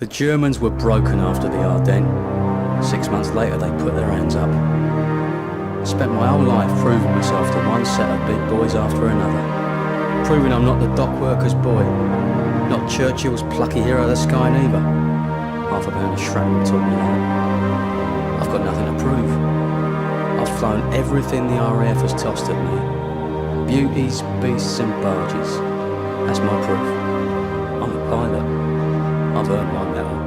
The Germans were broken after the Ardennes. 6 months later they put their hands up. I spent my whole life proving myself to one set of big boys after another. Proving I'm not the dock worker's boy. Not Churchill's plucky hero of the sky neither. Half a pound of shrapnel taught me that. I've got nothing to prove. I've flown everything the RAF has tossed at me. Beauties, beasts and barges. That's my proof. I'm a pilot. I've earned my medal.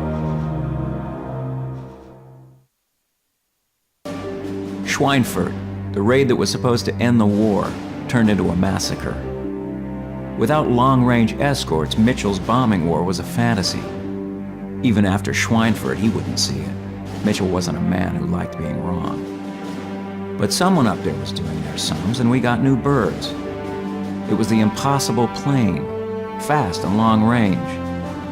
Schweinfurt, the raid that was supposed to end the war, turned into a massacre. Without long-range escorts, Mitchell's bombing war was a fantasy. Even after Schweinfurt, he wouldn't see it. Mitchell wasn't a man who liked being wrong. But someone up there was doing their sums, and we got new birds. It was the impossible plane, fast and long range,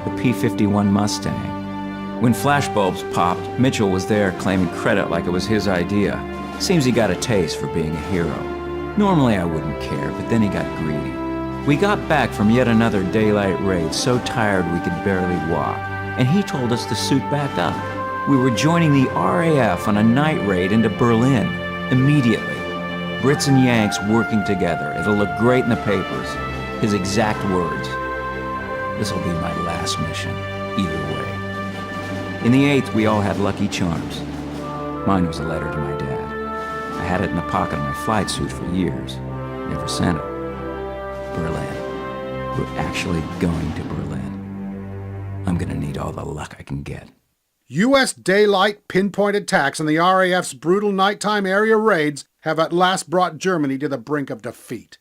the P-51 Mustang. When flashbulbs popped, Mitchell was there claiming credit like it was his idea. Seems he got a taste for being a hero. Normally I wouldn't care, but then he got greedy. We got back from yet another daylight raid so tired we could barely walk, and he told us to suit back up. We were joining the RAF on a night raid into Berlin, immediately. Brits and Yanks working together. It'll look great in the papers. His exact words. This'll be my last mission, either way. In the 8th, we all had Lucky Charms. Mine was a letter to my dad. I had it in the pocket of my flight suit for years. Never sent it. Berlin. We're actually going to Berlin. I'm gonna need all the luck I can get. U.S. daylight pinpoint attacks and the RAF's brutal nighttime area raids have at last brought Germany to the brink of defeat.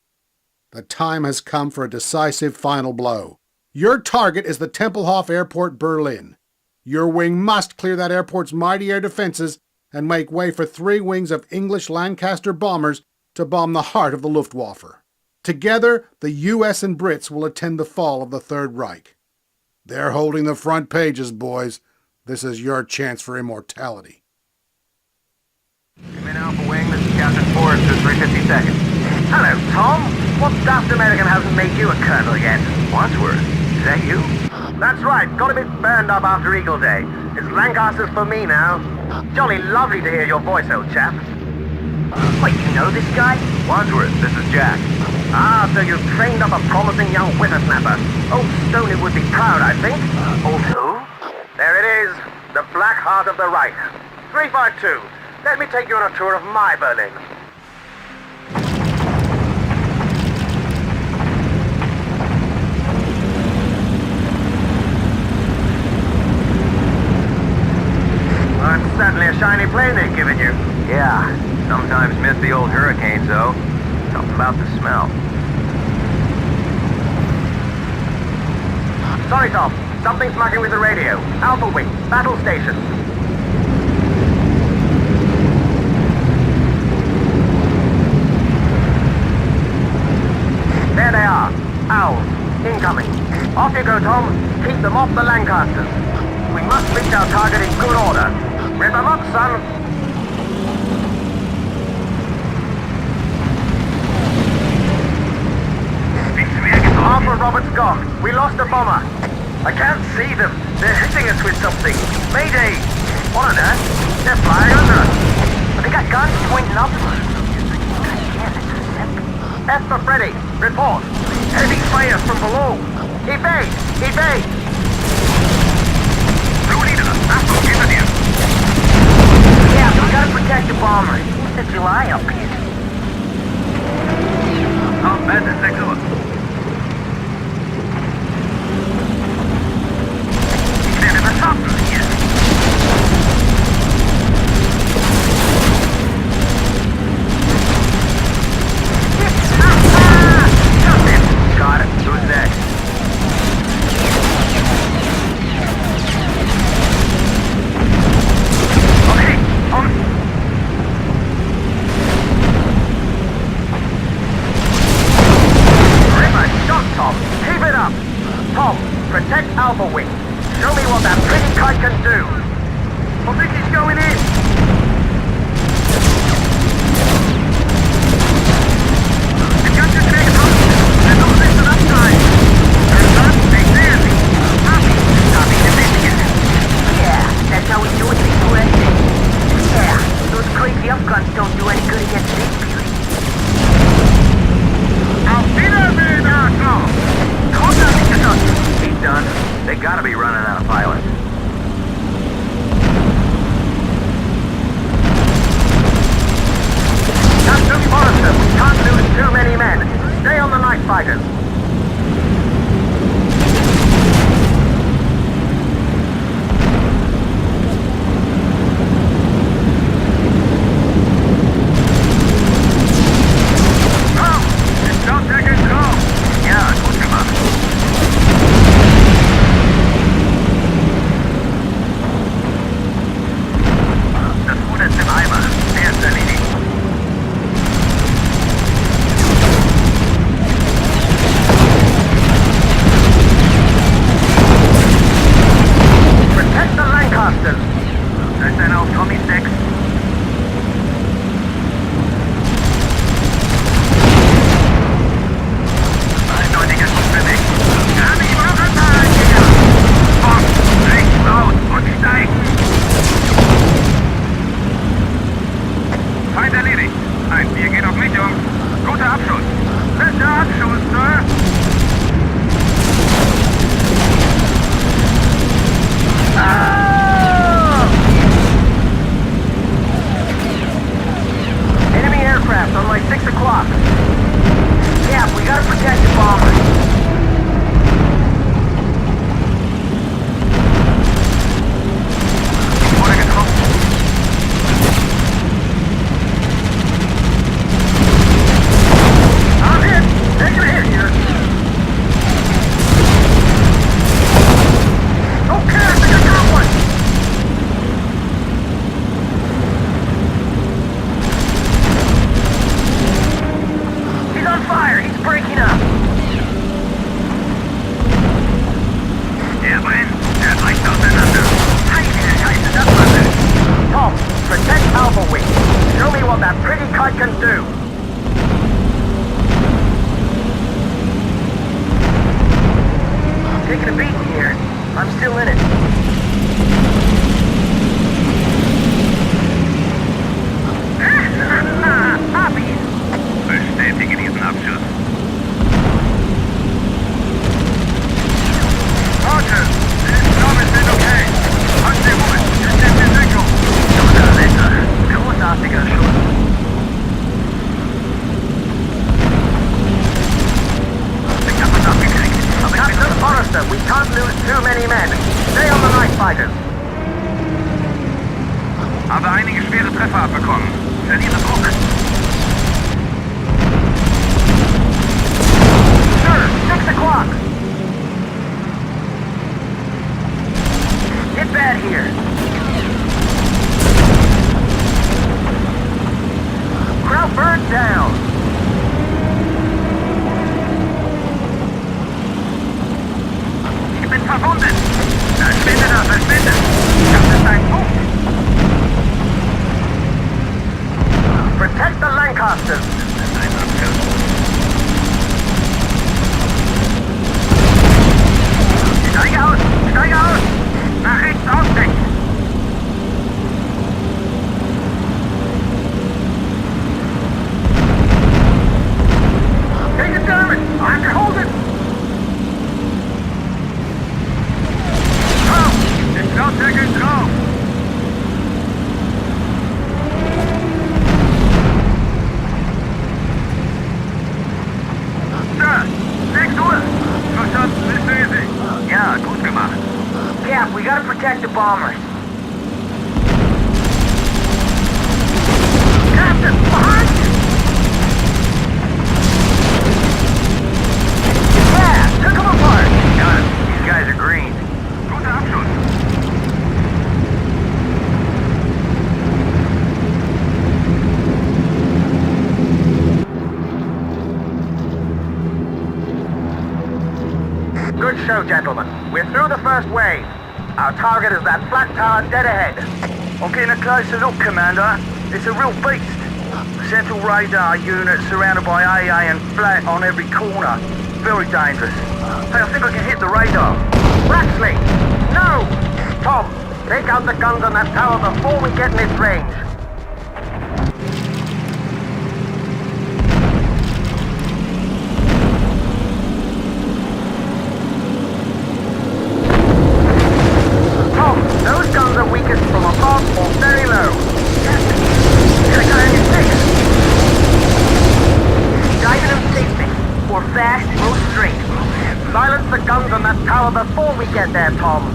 The time has come for a decisive final blow. Your target is the Tempelhof Airport, Berlin. Your wing must clear that airport's mighty air defenses and make way for 3 wings of English Lancaster bombers to bomb the heart of the Luftwaffe. Together, the US and Brits will attend the fall of the Third Reich. They're holding the front pages, boys. This is your chance for immortality. Come in, Alpha Wing. This is Captain Forrest for 350 seconds. Hello, Tom. What daft American hasn't made you a colonel yet? Wadsworth, is that you? That's right. Got a bit burned up after Eagle Day. It's Lancasters for me now. Jolly lovely to hear your voice, old chap. Wait, you know this guy? Wadsworth, this is Jack. Ah, so you've trained up a promising young whippersnapper. Old Stoney would be proud, I think. Old who? There it is. The Black Heart of the Reich. 352. Let me take you on a tour of my Berlin. Well, it's certainly a shiny plane they've given you. Yeah, sometimes miss the old hurricanes, though. Something about the smell. Sorry, Tom. Something's mucking with the radio. Alpha Wing, battle station. There they are. Owls. Incoming. Off you go, Tom. Keep them off the Lancasters. We must reach our target in good order. Rip them up, son. Alpha Robert's gone. We lost a bomber. I can't see them. They're hitting us with something. Mayday! What on earth? They're flying under us. But they got guns pointing upward. F for Freddy. Report. Heavy fire from below. Evade! Evade! Blue leader, Alpha, get in here. Yeah, we gotta protect the bomber. It's the July up here. Oh, man, that's excellent. Got it. Who's next? Okay, Ripper, shot, Tom. Keep it up. Tom, protect Alpha Wing. Show me what that pretty kite can do. I think he's going in. The guns are taking off. There's no listen upside. There's not. They see me. Copy. Copy. Investigate. Gotta be running out of pilots. Captain Forrester, we can't lose too many men. Stay on the night fighters. We can't lose too many men. Stay on the night fighters. Habe einige schwere Treffer abbekommen. Verliere Druck. Sir, 6 o'clock. Get bad here. Crowd burned down. Ich bin verwundet. Verschwinde da, verschwinde. Das ist ein Punkt. Protect the Lancasters. Ein Abschuss. Steige aus! Steige aus! Nach rechts ausstechen. Take it, German! I can hold it! Den Schlaudeckel drauf. Sir, 6 Uhr! Verstanden, ist easy. Ja, gut gemacht. Cap, we gotta protect the bombers. Captain, behind you! Yeah, took them apart! Got it. These guys are green. Guter Abschuss. Good show, gentlemen. We're through the first wave. Our target is that flat tower dead ahead. I'm getting a closer look, Commander. It's a real beast. Central radar unit surrounded by AA and flat on every corner. Very dangerous. Hey, I think I can hit the radar. Ratsley! No! Tom, take out the guns on that tower before we get in its range. right there, Tom.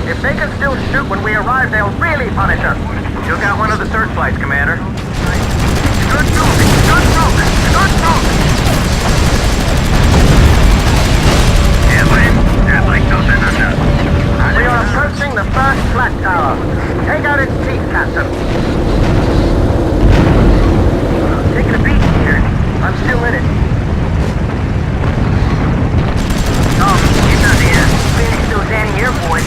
If they can still shoot when we arrive, they'll really punish us. Took out one of the searchlights, Commander. Good moving! Good moving! Good moving! We are approaching the first flat tower. Take out its teeth, Captain. Taking a beat here. I'm still in it. Tom, get down here. Finish those anti-air boys.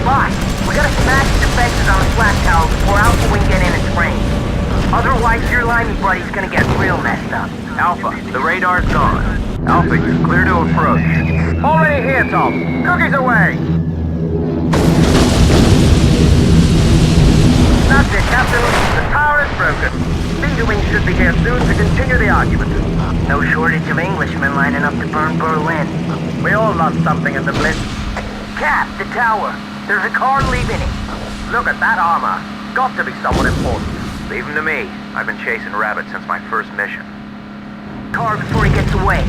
Fine. We gotta smash the defenses on the flat tower before Alpha Wing get in its range. Otherwise, your limey buddy's gonna get real messed up. Alpha, the radar's gone. Alpha, you're clear to approach. Already here, Tom. Cookies away. That's it, Captain. The tower is broken. Beta Wing should be here soon to continue the argument. No shortage of Englishmen lining up to burn Berlin. We all lost something in the blitz. Cap, the tower. There's a car leaving it. Look at that armor. Got to be someone important. Leave him to me. I've been chasing rabbits since my first mission. Car before he gets away.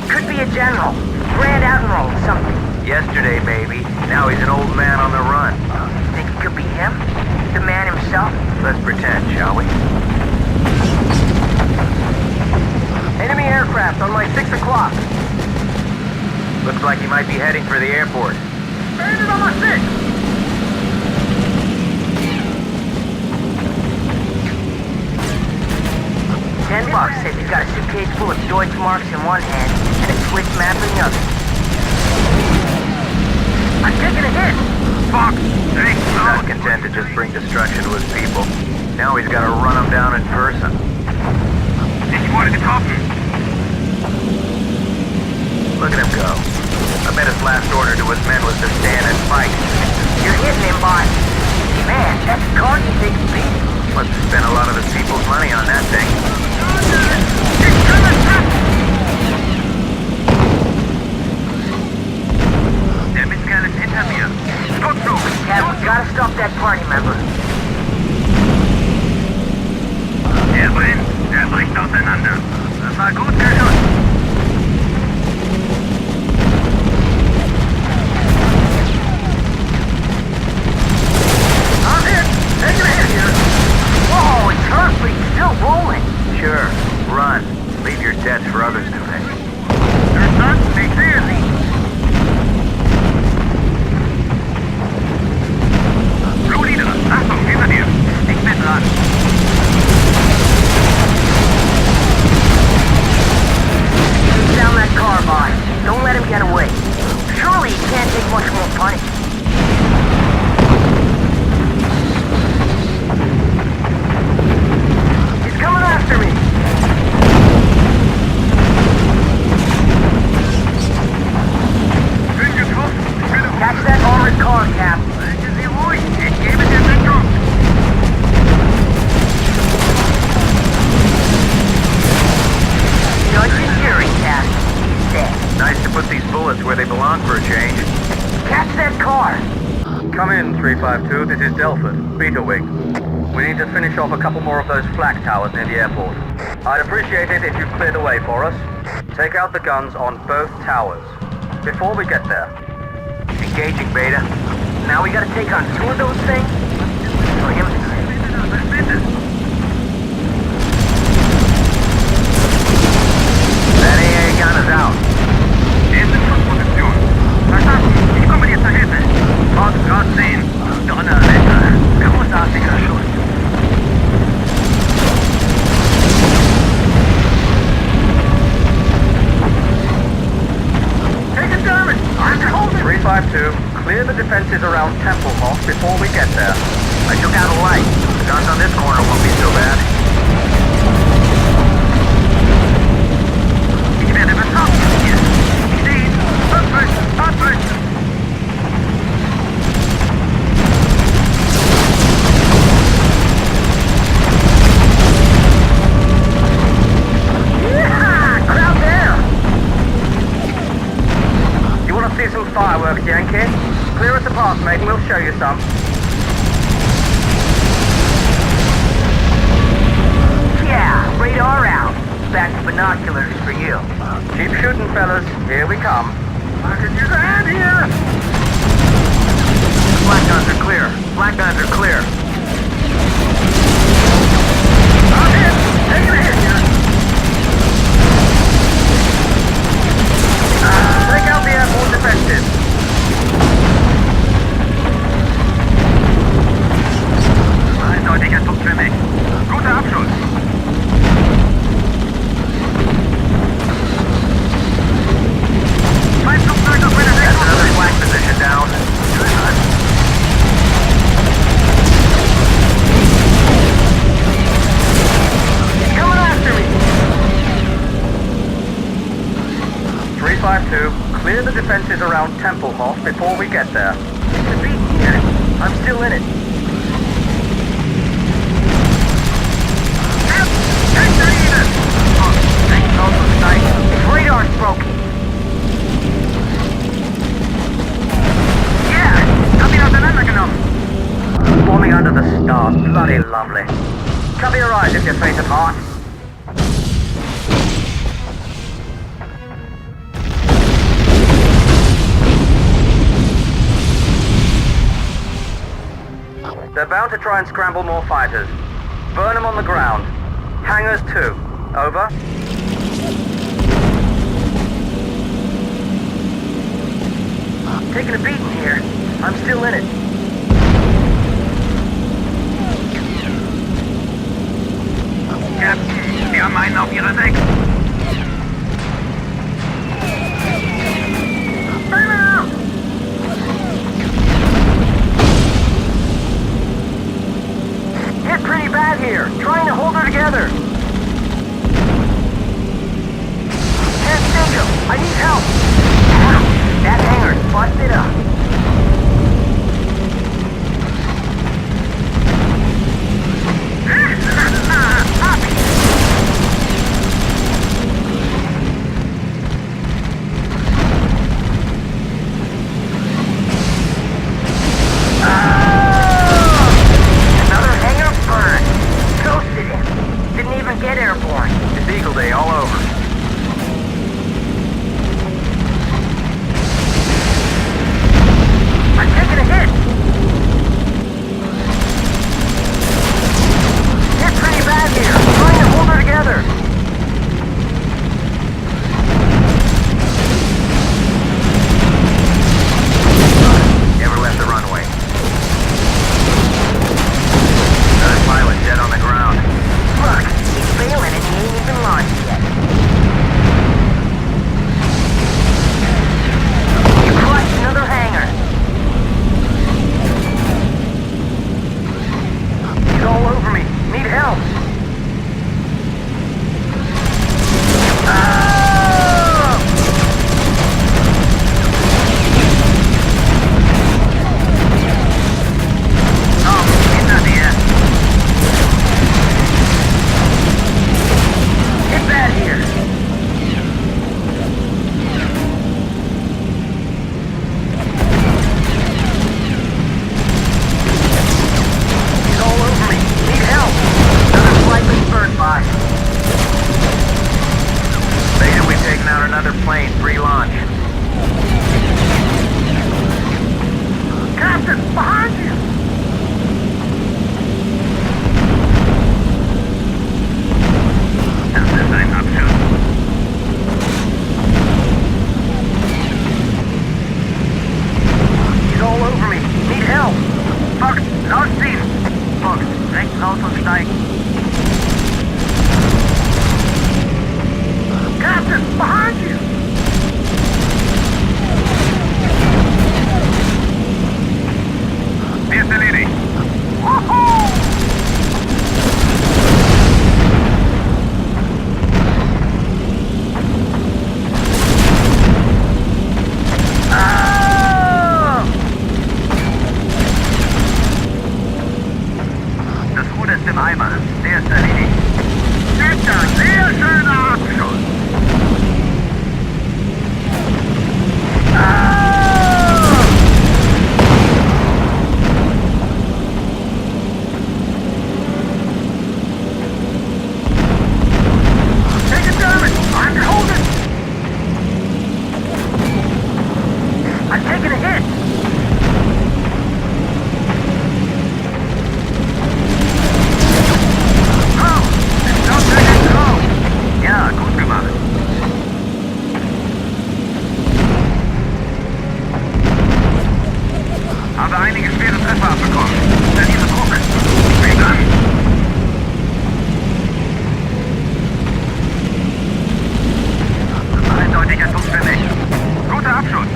Could be a general. Grand Admiral or something. Yesterday, maybe. Now he's an old man on the run. Think it could be him? The man himself? Let's pretend, shall we? Enemy aircraft on my 6 o'clock. Looks like he might be heading for the airport. Landed on my 6! 10 bucks says he's got a suitcase full of Deutsch marks in one hand and a Swiss map in the other. I'm taking a hit! Fuck! He's not content to just bring destruction to his people. Now he's got to run them down in person. Look at him go. I bet his last order to his men was to stand and fight. You're hitting him, boss. Man, that car can take a beat. Must have spent a lot of his people's money on that thing. Cap, we gotta stop that party member. bricht auseinander. Das war gut geschossen. I'm hit! Taking a hit here! Whoa, it's hurt, but he's still rolling. Sure, run. Leave your debts for others to pay. Take it easy. Blutlieder, Achtung, hinter dir. Ich bin dran. Shoot down that car, boss. Don't let him get away. Surely he can't take much more punishment. He's coming after me. Catch that armored car, Cap. Judge and jury, Cap. He's dead. Nice to put these bullets where they belong for a change. Catch that car. Come in, 352. This is Delphid, Beta Wing. We need to finish off a couple more of those flak towers near the airport. I'd appreciate it if you cleared the way for us. Take out the guns on both towers. Before we get there. Engaging, Beta. Now we gotta take on two of those things? For him. That AA gun is out. Erste Schussposition. Verstanden. Ich komme dir zur Hilfe. Gott, Gott sehen. Donnerwetter. Großartiger Schuss. Take it, Dermot! I'm holding! 352. Clear the defenses around Templehof before we get there. I took out a light. The guns on this corner won't be so bad. Ich werde betroffen hier. Ich sehe ihn. Abbrüch! Yeah! Crowd down! You want to see some fireworks, Yankee? Clear us a path, mate, and we'll show you some. Yeah, radar out. back to binoculars for you. Keep shooting, fellas. Here we come. I could use a hand here! Black guns are clear. Black guns are clear. I'm hit! Taking a hit here. Take out the airport defensive. Eindeutiger Zug für mich. Guter Abschluss. Mein Flugzeug auf meiner Deckung. Another flag position down. He's coming after me. 352, clear the defenses around Templehof before we get there. It's a beat here. I'm still in it. Tanks are even. Oh, tanks also sight. His radar's broken. Yeah, hab ihn auseinandergenommen. Forming under the stars, bloody lovely. Cover your eyes if you're faint at heart. They're bound to try and scramble more fighters. Burn them on the ground. Hangars too. Over. Taking a beating here. I'm still in it. Captain, wir haben einen auf ihrer Deck. Burn out! Hit pretty bad here. Trying to hold her together. Can't sink him. I need help. That hangar's busted up. Another hangar burned. Toasted him. Didn't even get airborne. It's Eagle Day all over. I'm taking a hit. Hit pretty bad here. Trying to hold her together. Never left the runway. Another pilot dead on the ground. Look, he's failing and he ain't even launched yet. You crushed another hangar. He's all over me. Need help. Get bad here. He's all over me. Need help. Another flight been burned by. Beta, we've taken out another plane, pre-launch. Captain, behind you. How's this I'm up to? He's all over me. Need help. Fuck, lost Ziel. Fuck, rechts raus und steigen. Captain, behind you. Wir I'm taking a hit! Oh! Stop taking control! Ja, gut gemacht. Haben wir einige schwere Treffer abbekommen. Verliere Druck. Fängt an! Eindeutiger Zug für mich. Guter Abschuss.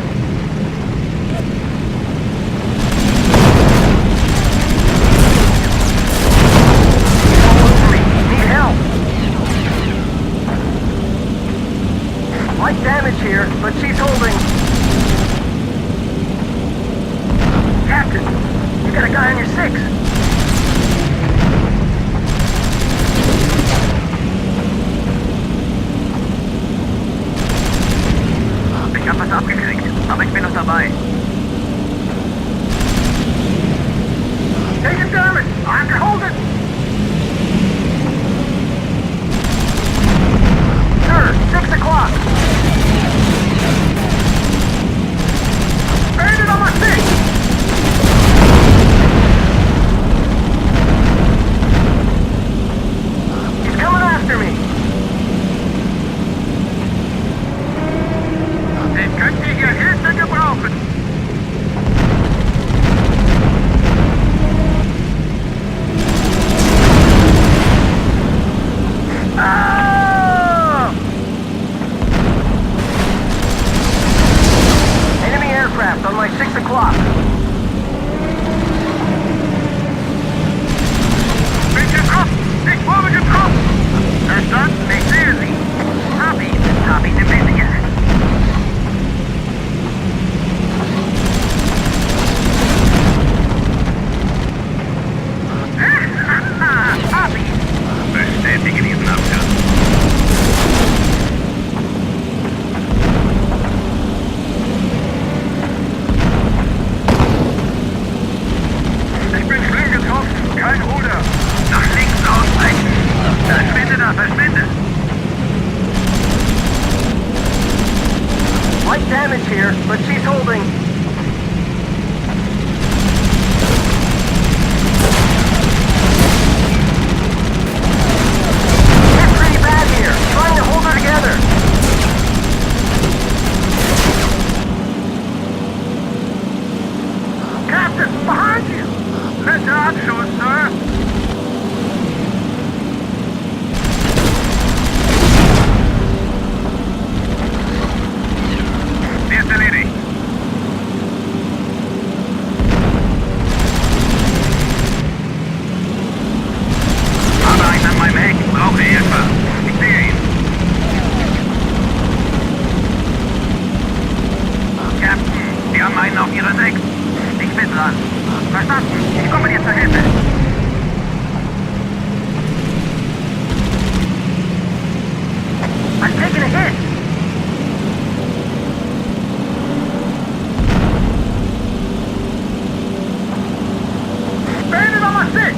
Need help. Light damage here, but she's holding. Captain, you got a guy on your 6. Ich hab was abgekriegt, aber ich bin noch dabei. Take it damage! I can hold it! Sir, 6 o'clock! Bandit on my 6! He's coming after me! Ich könnte hier Hilfe gebrauchen! Ah! Enemy aircraft on my 6 o'clock! Bin getroffen! Ich wurde getroffen! Verstanden? Ich sehe Sie! Hab ihn im Visier! Bestätige diesen Abschuss. Ich bin schlimm getroffen. Kein Ruder. Nach links ausweichen. Verschwinde da, verschwinde. Light damage here, but she's holding. Trying to hold her together. Captain, behind you! Letzter Abschuss, Sir! Sie ist erledigt. Habe einen an meinem Heck, brauche Hilfe. Ich sehe ihn. Captain, Sie haben einen auf Ihrer 6. Ich bin dran. Verstanden. Ich komme dir zur Hilfe. I'm taking a hit. Bandit on my 6.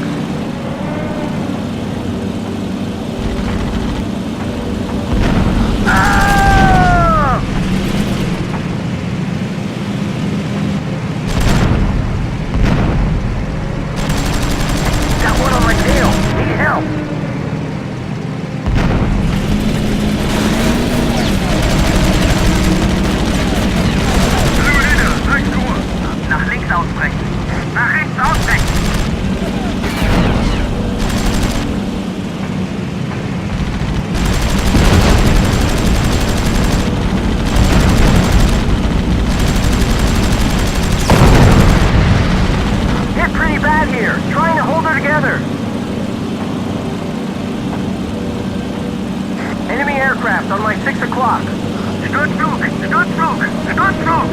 Aircraft on my 6 o'clock. Sturzflug! Sturzflug! Sturzflug!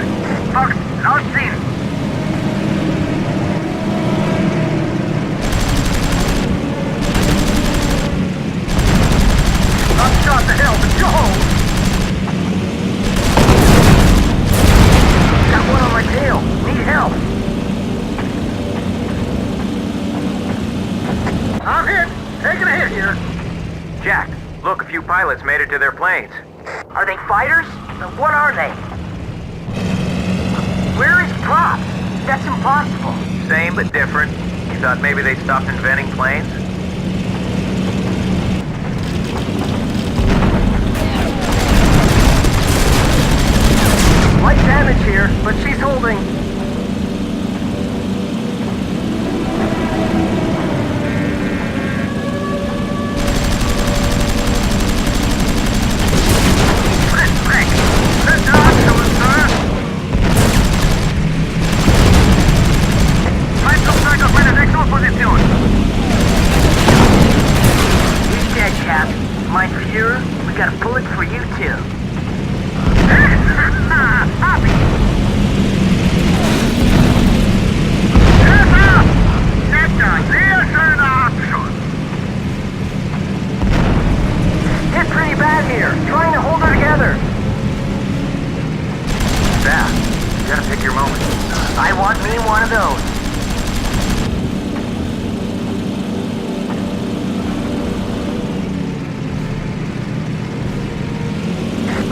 Fox, rausziehen! Not shot to hell, but go! Got one on my tail. Need help. I'm hit. Taking a hit here. Jack, look, a few pilots made it to their planes. Are they fighters? What are they? Where is props? That's impossible. Same but different. You thought maybe they stopped inventing planes? Light damage here, but she's holding. He's dead, Cap. Mein Fuhrer, we got a bullet for you too. It's pretty bad here. Trying to hold her together. Fast. You gotta pick your moment. I want me one of those.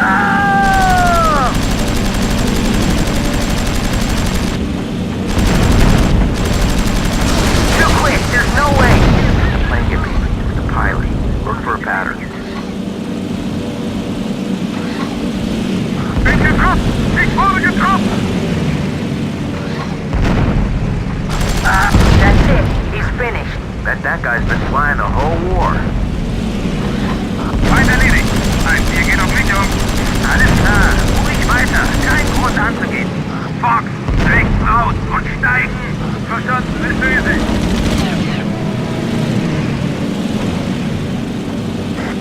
Oh! Too quick. There's no way. The plane get beat. It's the pilot. Look for a pattern. That's it. He's finished. Bet that guy's been flying the whole war. Wir gehen auf Richtung. Alles klar. Ruhig weiter. Kein Grund anzugehen. Fox, rechts raus und steigen. Verstanden, ist easy.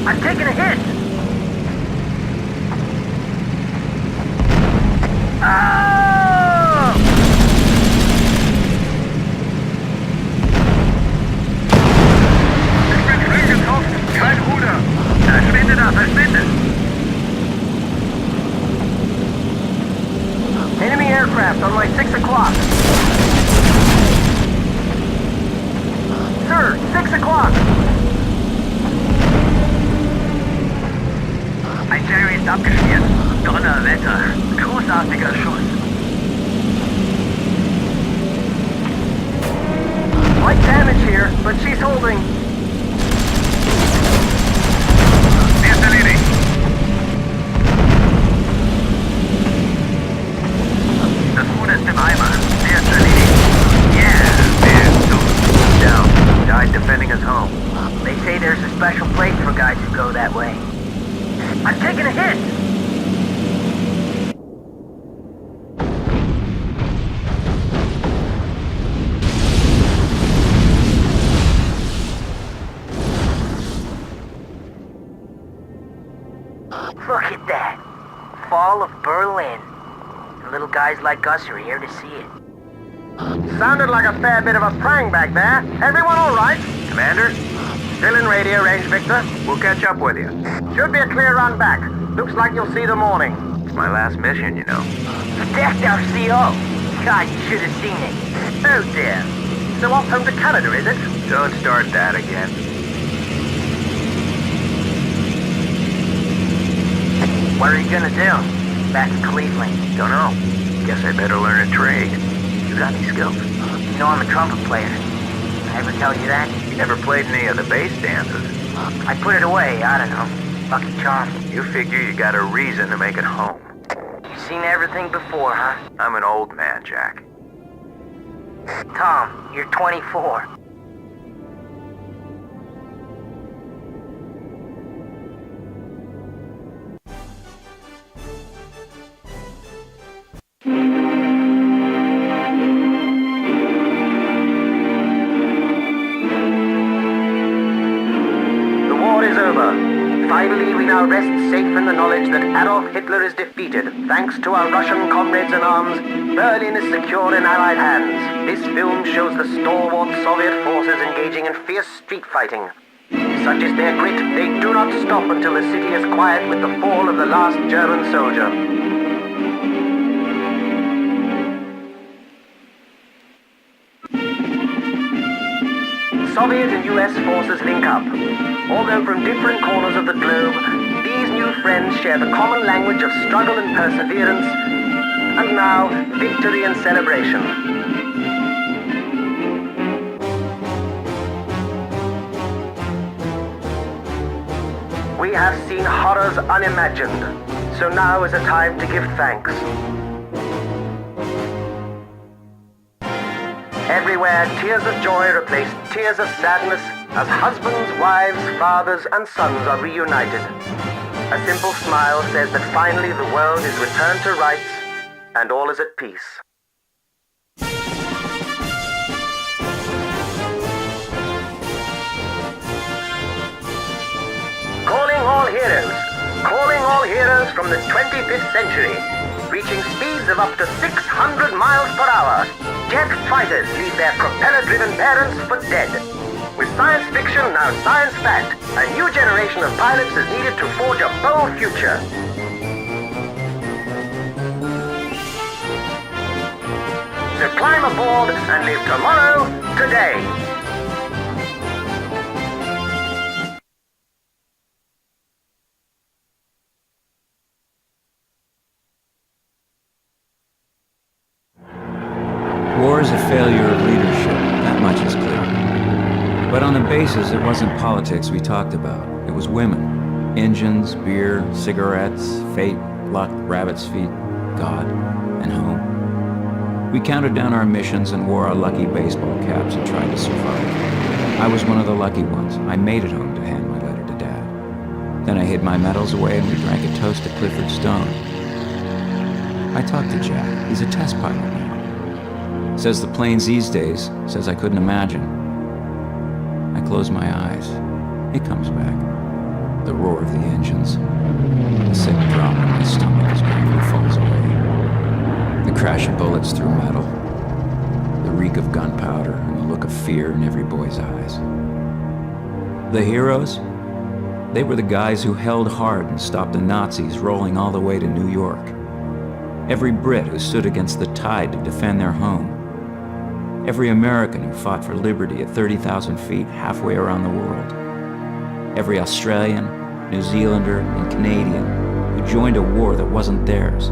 I'm taking a hit. Oh! Ich bin flieggetropft. Kein Ruder. Verschwinde da, verschwinde. Enemy aircraft on like 6 o'clock. Sir, 6 o'clock. Ein Jerry ist abgeschmiert. Donnerwetter. Großartiger Schuss. Light damage here, but she's holding. Ist erledigt. Das Ruder ist im Eimer. Der ist erledigt. Yeah, der ist tot. Down. Died defending his home. They say there's a special place for guys who go that way. I'm taking a hit. Look at that. Fall of Berlin. And little guys like us are here to see it. Sounded like a fair bit of a prang back there. Everyone all right? Commander? Still in radio range, Victor. We'll catch up with you. Should be a clear run back. Looks like you'll see the morning. It's my last mission, you know. Protect our CO. God, you should have seen it. Oh dear. So off home to Canada, is it? Don't start that again. What are you gonna do? Back to Cleveland. Don't know. Guess I better learn a trade. You got any skills? You know I'm a trumpet player. I ever tell you that? You never played any of the bass dances. I put it away, I don't know. Lucky charm. You figure you got a reason to make it home. You've seen everything before, huh? I'm an old man, Jack. Tom, you're 24. The war is over. Finally, we now rest safe in the knowledge that Adolf Hitler is defeated. Thanks to our Russian comrades in arms, Berlin is secure in Allied hands. This film shows the stalwart Soviet forces engaging in fierce street fighting. Such is their grit, they do not stop until the city is quiet with the fall of the last German soldier. Soviet and US forces link up. Although from different corners of the globe, these new friends share the common language of struggle and perseverance, And now, victory and celebration. We have seen horrors unimagined, so now is a time to give thanks. Everywhere, tears of joy replace tears of sadness as husbands, wives, fathers, and sons are reunited. A simple smile says that finally the world is returned to rights and all is at peace. Calling all heroes from the 25th century, reaching speeds of up to 600 miles per hour. Jet fighters leave their propeller-driven parents for dead. With science fiction now science fact, a new generation of pilots is needed to forge a bold future. So climb aboard and live tomorrow, today. War is a failure of leadership, that much is clear. But on the basis, it wasn't politics we talked about. It was women. Engines, beer, cigarettes, fate, luck, rabbit's feet, God, and home. We counted down our missions and wore our lucky baseball caps and tried to survive. I was one of the lucky ones. I made it home to hand my letter to Dad. Then I hid my medals away and we drank a toast to Clifford Stone. I talked to Jack. He's a test pilot now. Says the planes these days, says I couldn't imagine. I close my eyes. It comes back. The roar of the engines. The sick drop in my stomach as gravity falls away. The crash of bullets through metal. The reek of gunpowder and the look of fear in every boy's eyes. The heroes? They were the guys who held hard and stopped the Nazis rolling all the way to New York. Every Brit who stood against the tide to defend their home. Every American who fought for liberty at 30,000 feet halfway around the world. Every Australian, New Zealander, and Canadian who joined a war that wasn't theirs,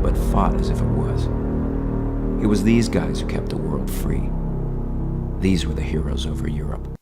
but fought as if it was. It was these guys who kept the world free. These were the heroes over Europe.